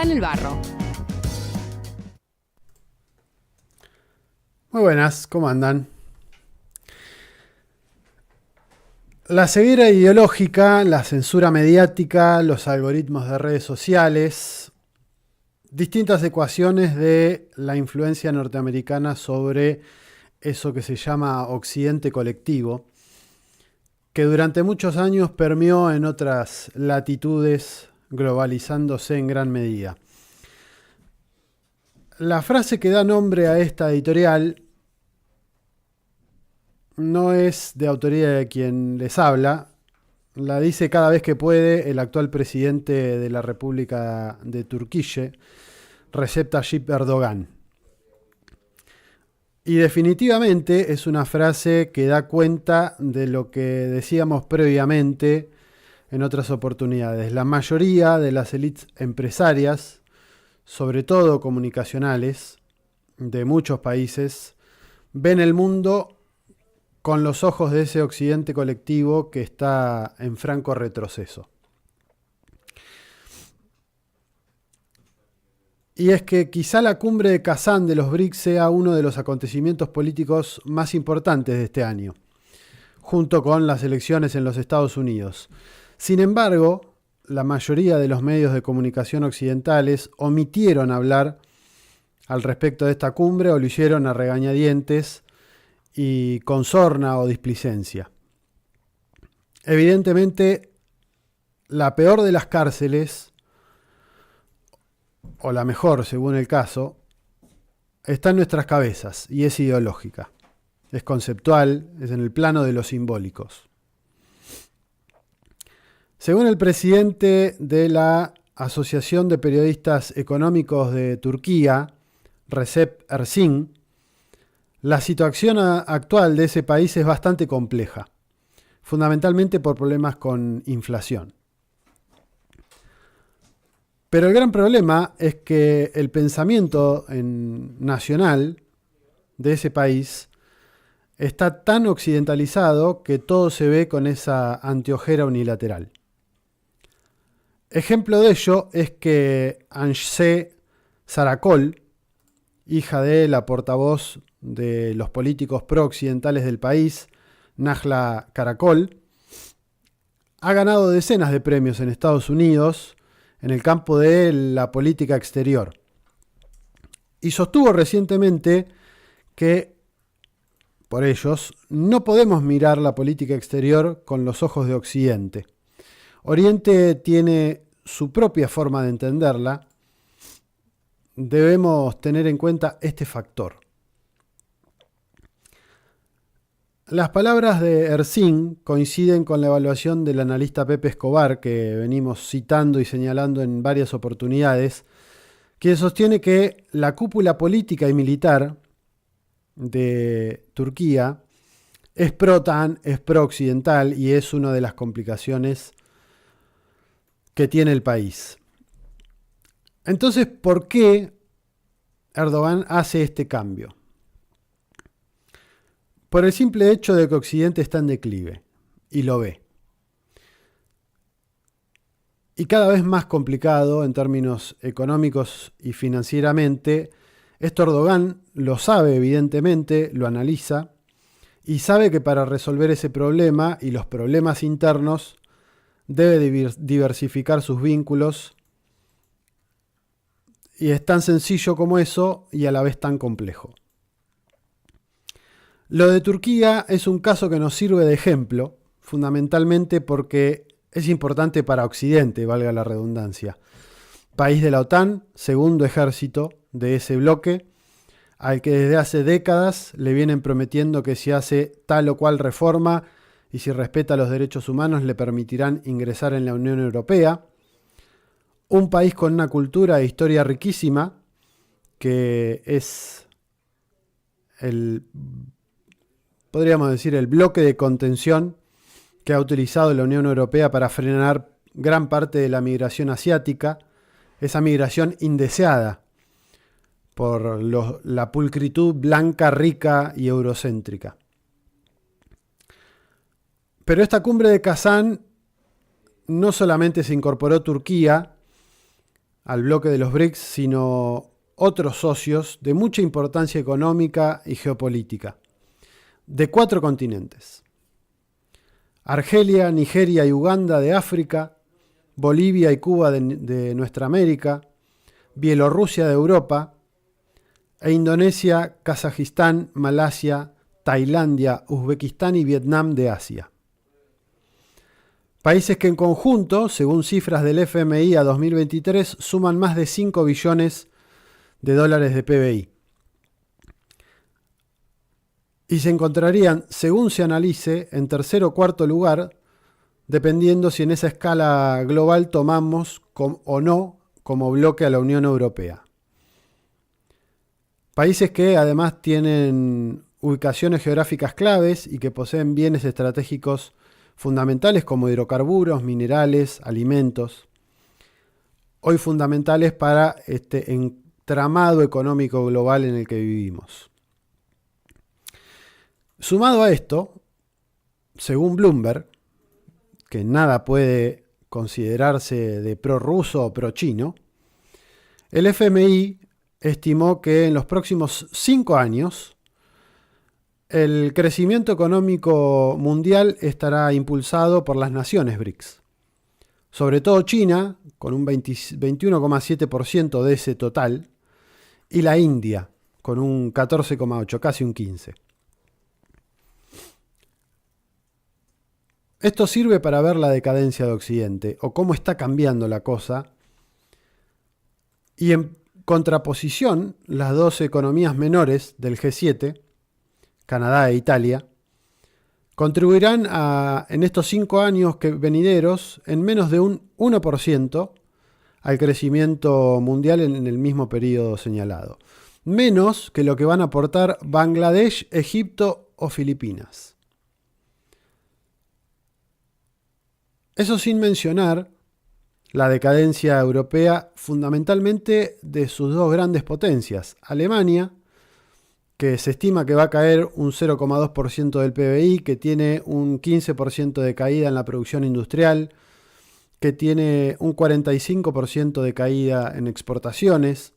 en el barro. Muy buenas, ¿cómo andan? La ceguera ideológica, la censura mediática, los algoritmos de redes sociales, distintas ecuaciones de la influencia norteamericana sobre eso que se llama Occidente colectivo, que durante muchos años permeó en otras latitudes, globalizándose en gran medida. La frase que da nombre a esta editorial no es de autoría de quien les habla, la dice cada vez que puede el actual presidente de la República de Turquía, Recep Tayyip Erdogan. Y definitivamente es una frase que da cuenta de lo que decíamos previamente en otras oportunidades. La mayoría de las élites empresarias, sobre todo comunicacionales, de muchos países, ven el mundo con los ojos de ese occidente colectivo que está en franco retroceso. Y es que quizá la cumbre de Kazán de los BRICS sea uno de los acontecimientos políticos más importantes de este año, junto con las elecciones en los Estados Unidos. Sin embargo, la mayoría de los medios de comunicación occidentales omitieron hablar al respecto de esta cumbre o lo hicieron a regañadientes y con sorna o displicencia. Evidentemente, la peor de las cárceles, o la mejor según el caso, está en nuestras cabezas y es ideológica. Es conceptual, es en el plano de los simbólicos. Según el presidente de la Asociación de Periodistas Económicos de Turquía, Recep Ersin, la situación actual de ese país es bastante compleja, fundamentalmente por problemas con inflación. Pero el gran problema es que el pensamiento nacional de ese país está tan occidentalizado que todo se ve con esa anteojera unilateral. Ejemplo de ello es que Anse Sarakol, hija de la portavoz de los políticos pro-occidentales del país, Najla Karakol, ha ganado decenas de premios en Estados Unidos en el campo de la política exterior. Y sostuvo recientemente que, por ellos, no podemos mirar la política exterior con los ojos de Occidente. Oriente tiene su propia forma de entenderla. Debemos tener en cuenta este factor. Las palabras de Ersin coinciden con la evaluación del analista Pepe Escobar, que venimos citando y señalando en varias oportunidades, quien sostiene que la cúpula política y militar de Turquía es pro-OTAN, es pro-occidental y es una de las complicaciones que tiene el país. Entonces, ¿por qué Erdogan hace este cambio? Por el simple hecho de que Occidente está en declive, y lo ve. Y cada vez más complicado en términos económicos y financieramente. Esto Erdogan lo sabe, evidentemente, lo analiza, y sabe que para resolver ese problema y los problemas internos debe diversificar sus vínculos. Y es tan sencillo como eso y a la vez tan complejo. Lo de Turquía es un caso que nos sirve de ejemplo, fundamentalmente porque es importante para Occidente, valga la redundancia. País de la OTAN, segundo ejército de ese bloque, al que desde hace décadas le vienen prometiendo que si hace tal o cual reforma y si respeta los derechos humanos le permitirán ingresar en la Unión Europea. Un país con una cultura e historia riquísima, que es podríamos decir, el bloque de contención que ha utilizado la Unión Europea para frenar gran parte de la migración asiática, esa migración indeseada por la pulcritud blanca, rica y eurocéntrica. Pero esta cumbre de Kazán no solamente se incorporó Turquía al bloque de los BRICS, sino otros socios de mucha importancia económica y geopolítica, de 4 continentes: Argelia, Nigeria y Uganda de África, Bolivia y Cuba de nuestra América, Bielorrusia de Europa, e Indonesia, Kazajistán, Malasia, Tailandia, Uzbekistán y Vietnam de Asia. Países que en conjunto, según cifras del FMI a 2023, suman más de 5 billones de dólares de PBI. Y se encontrarían, según se analice, en tercer o cuarto lugar, dependiendo si en esa escala global tomamos o no como bloque a la Unión Europea. Países que además tienen ubicaciones geográficas claves y que poseen bienes estratégicos fundamentales como hidrocarburos, minerales, alimentos, hoy fundamentales para este entramado económico global en el que vivimos. Sumado a esto, según Bloomberg, que nada puede considerarse de prorruso o pro-chino, el FMI estimó que en los próximos 5 años el crecimiento económico mundial estará impulsado por las naciones BRICS. Sobre todo China, con un 21,7% de ese total, y la India, con un 14,8%, casi un 15%. Esto sirve para ver la decadencia de Occidente, o cómo está cambiando la cosa, y en contraposición, las 2 economías menores del G7, Canadá e Italia, contribuirán en estos 5 años venideros en menos de un 1% al crecimiento mundial en el mismo periodo señalado. Menos que lo que van a aportar Bangladesh, Egipto o Filipinas. Eso sin mencionar la decadencia europea fundamentalmente de sus 2 grandes potencias, Alemania, que se estima que va a caer un 0,2% del PBI, que tiene un 15% de caída en la producción industrial, que tiene un 45% de caída en exportaciones,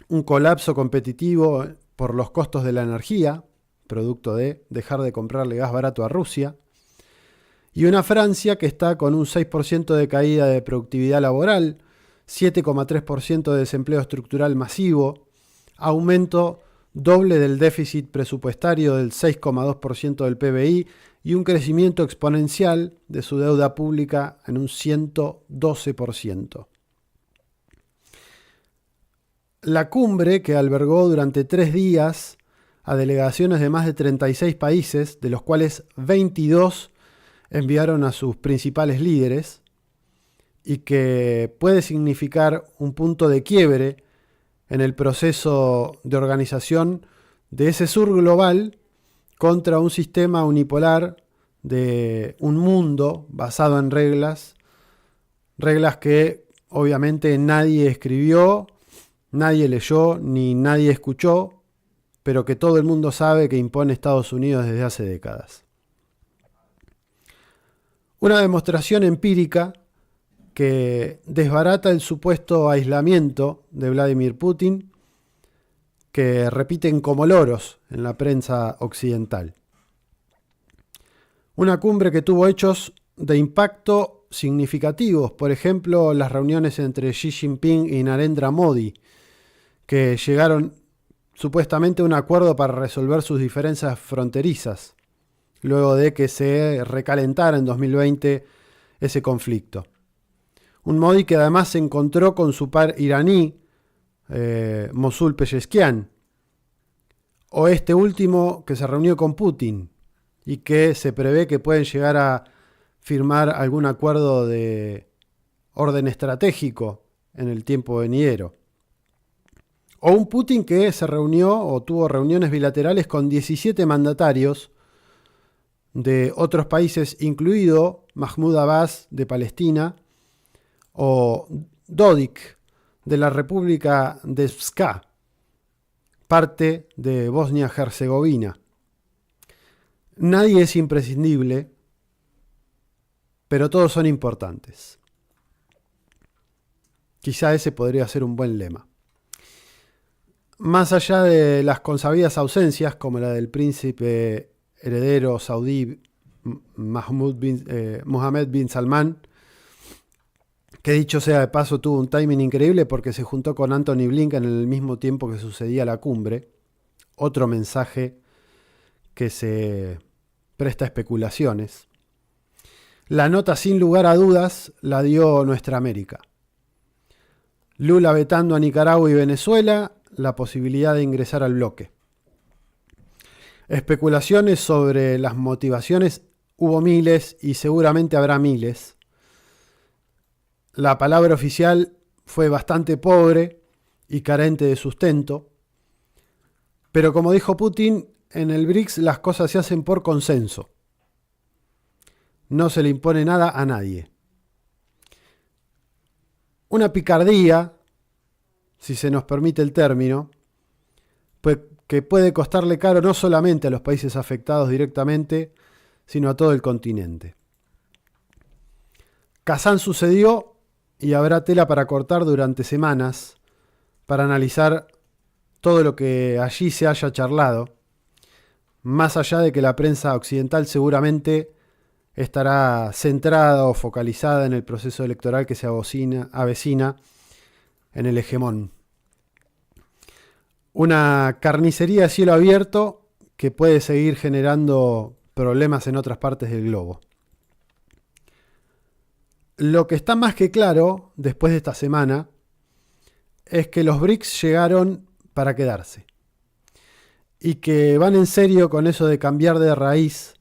un colapso competitivo por los costos de la energía, producto de dejar de comprarle gas barato a Rusia, y una Francia que está con un 6% de caída de productividad laboral, 7,3% de desempleo estructural masivo, aumento doble del déficit presupuestario del 6,2% del PBI y un crecimiento exponencial de su deuda pública en un 112%. La cumbre, que albergó durante 3 días a delegaciones de más de 36 países, de los cuales 22 enviaron a sus principales líderes, y que puede significar un punto de quiebre en el proceso de organización de ese sur global contra un sistema unipolar de un mundo basado en reglas que obviamente nadie escribió, nadie leyó ni nadie escuchó, pero que todo el mundo sabe que impone Estados Unidos desde hace décadas. Una demostración empírica que desbarata el supuesto aislamiento de Vladimir Putin, que repiten como loros en la prensa occidental. Una cumbre que tuvo hechos de impacto significativos, por ejemplo, las reuniones entre Xi Jinping y Narendra Modi, que llegaron supuestamente a un acuerdo para resolver sus diferencias fronterizas, luego de que se recalentara en 2020 ese conflicto. Un Modi que además se encontró con su par iraní, Mosul Pezeshkian, o este último que se reunió con Putin y que se prevé que pueden llegar a firmar algún acuerdo de orden estratégico en el tiempo venidero. O un Putin que se reunió o tuvo reuniones bilaterales con 17 mandatarios de otros países, incluido Mahmoud Abbas de Palestina o Dodik de la República de Srpska, parte de Bosnia-Herzegovina. Nadie es imprescindible, pero todos son importantes. Quizá ese podría ser un buen lema. Más allá de las consabidas ausencias, como la del príncipe heredero saudí Mohammed bin Salman, que dicho sea de paso tuvo un timing increíble porque se juntó con Anthony Blinken en el mismo tiempo que sucedía la cumbre. Otro mensaje que se presta a especulaciones. La nota sin lugar a dudas la dio Nuestra América. Lula vetando a Nicaragua y Venezuela la posibilidad de ingresar al bloque. Especulaciones sobre las motivaciones hubo miles y seguramente habrá miles. La palabra oficial fue bastante pobre y carente de sustento. Pero como dijo Putin, en el BRICS las cosas se hacen por consenso. No se le impone nada a nadie. Una picardía, si se nos permite el término, pues, que puede costarle caro no solamente a los países afectados directamente, sino a todo el continente. Kazán sucedió y habrá tela para cortar durante semanas para analizar todo lo que allí se haya charlado, más allá de que la prensa occidental seguramente estará centrada o focalizada en el proceso electoral que se avecina en el hegemón. Una carnicería a cielo abierto que puede seguir generando problemas en otras partes del globo. Lo que está más que claro después de esta semana es que los BRICS llegaron para quedarse y que van en serio con eso de cambiar de raíz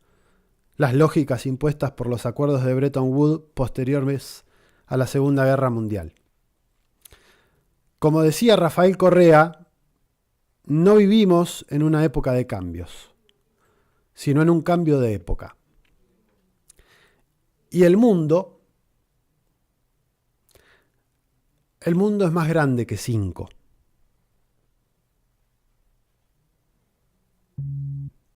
las lógicas impuestas por los acuerdos de Bretton Woods posteriores a la Segunda Guerra Mundial. Como decía Rafael Correa, no vivimos en una época de cambios, sino en un cambio de época. Y el mundo es más grande que 5.